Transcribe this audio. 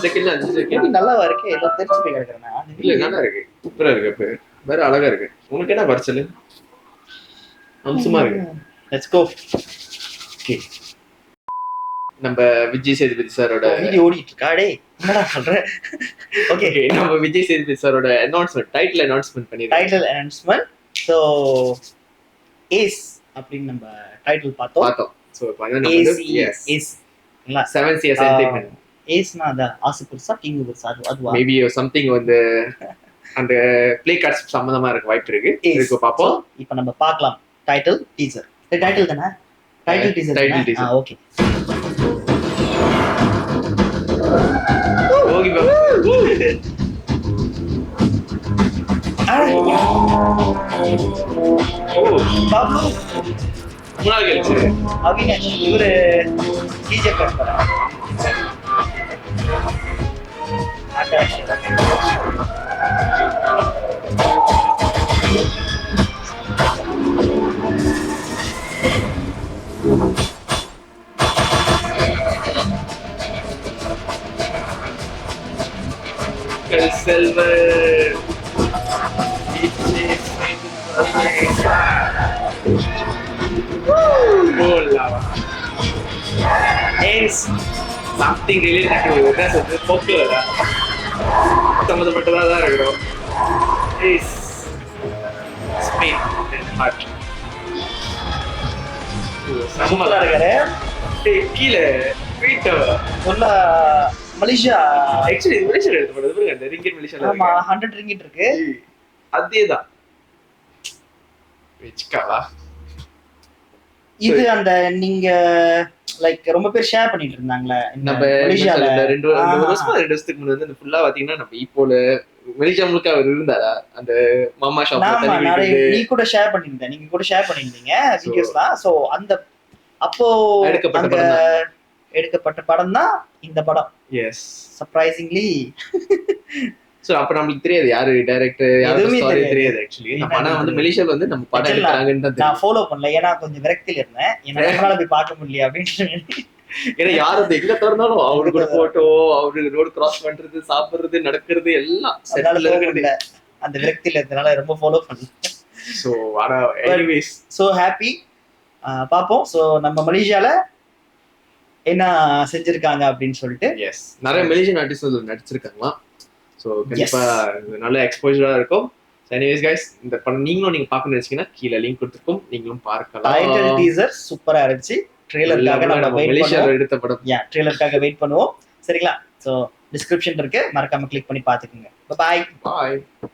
second 5 second நல்லாவா இருக்கு ஏதோ தெரிச்சு போய் கிடக்குறேன்னா இல்ல நல்லா இருக்கு சூப்பரா இருக்கு இப்ப வேற அழகா இருக்கு உனக்கு என்ன பரிசல் அம்சமா இருக்கு லெட்ஸ் கோ ஓகே நம்ம விஜய் சேதுபதி சாரோட வீடியோ ஓடிட்டு இருக்கா டேய் என்னடா சொல்ற ஓகே நம்ம விஜய் சேதுபதி சாரோட அனௌன்ஸ்மெண்ட் டைட்டில் அனௌன்ஸ்மெண்ட் பண்ணிருக்காங்க டைட்டில் அனௌன்ஸ்மெண்ட் சோ ஏஸ் அப்படின்னு நம்ம டைட்டில் பார்த்தோம் சோ நம்ம ஏஸ் இல்ல 7 CS என்டர்டெயின்மென்ட் ஏஸ்னா அத ஆசை பெருசா கிங் பெருசா அதுவா மேபி சம்திங் வந்து அந்த ப்ளே கார்ட்ஸ் சம்பந்தமா இருக்க வாய்ப்பு இருக்கு பாப்போம் இப்போ நம்ம பார்க்கலாம் டைட்டில் டீசர் டைட்டில் தானே டைட்டில் டீசர் ஓகே ஓகே பாப்லு முன்னாள் கழிச்சு அவினாஷ் இவரு டிஜே கட்பரா ஆகாஷ் செல்வர் சம்திங் ரிலேட்டட் போக்குவரா சம்மந்தப்பட்டதா தான் இருக்கணும் ஸ்பெயின் ஹார்ட் சூப்பரா இருக்காரு கீழே ஒன்னா மலேசியா ஆக்சுவலி மலேசியா எடுத்து போடுறது அந்த ரிங்கிட் மலேசியால ஆமா 100 ரிங்கிட் இருக்கு அதேதான் வெச்சுக்காவா இது அந்த நீங்க லைக் ரொம்ப பேர் ஷேர் பண்ணிட்டு இருந்தாங்களே நம்ம மலேசியால ரெண்டு வருஷத்துக்கு முன்னாடி வந்து ஃபுல்லா பாத்தீங்கன்னா நம்ம இப்போல மலேசியா முழுக்க அவர் இருந்தாரா அந்த மாமா ஷாப் நீ கூட ஷேர் பண்ணிருந்தேன் நீங்க கூட ஷேர் பண்ணிருந்தீங்க வீடியோஸ்லாம் சோ அந்த அப்போ எடுக்கப்பட்ட படம் தான் இந்த படம் எஸ் சர்ப்ரைசிங்லி சோ அப்ப நமக்கு தெரியாது யாரு டைரக்டர் யாரு ஸ்டோரி தெரியாது एक्चुअली நம்ம ஆனா வந்து மலேசியால வந்து நம்ம படம் எடுக்கறாங்கன்னு தான் நான் ஃபாலோ பண்ணல ஏனா கொஞ்சம் விரக்தியில இருந்தேன் என்னால போய் பார்க்க முடியல அப்படினு ஏன்னா யாரும் எங்க திறந்தாலும் அவரு கூட போட்டோ அவரு ரோட் கிராஸ் பண்றது சாப்பிடுறது நடக்கிறது எல்லாம் செட்டில் இருக்குது அந்த விரக்தியில இருந்தனால ரொம்ப ஃபாலோ பண்ணேன் சோ ஆனா எனிவேஸ் சோ ஹாப்பி பாப்போம் சோ நம்ம மலேசியால என்ன செஞ்சிருக்காங்க அப்படின்னு சொல்லிட்டு எஸ் நிறைய மலேசியன் ஆர்டிஸ்ட் நடிச்சிருக்காங்களாம் ஸோ கண்டிப்பா நல்ல எக்ஸ்போஜரா இருக்கும் எனிவேஸ் கைஸ் இந்த படம் நீங்க பார்க்கணும்னு நினைச்சீங்கன்னா கீழே லிங்க் கொடுத்துருக்கோம் நீங்களும் பார்க்கலாம் டைட்டில் டீசர் சூப்பரா இருந்துச்சு ட்ரெய்லருக்காக நம்ம வெயிட் மலேசியால எடுத்த படம் ட்ரெய்லருக்காக வெயிட் பண்ணுவோம் சரிங்களா சோ டிஸ்கிரிப்ஷன் இருக்கு மறக்காம கிளிக் பண்ணி பாத்துக்கோங்க பை பாய்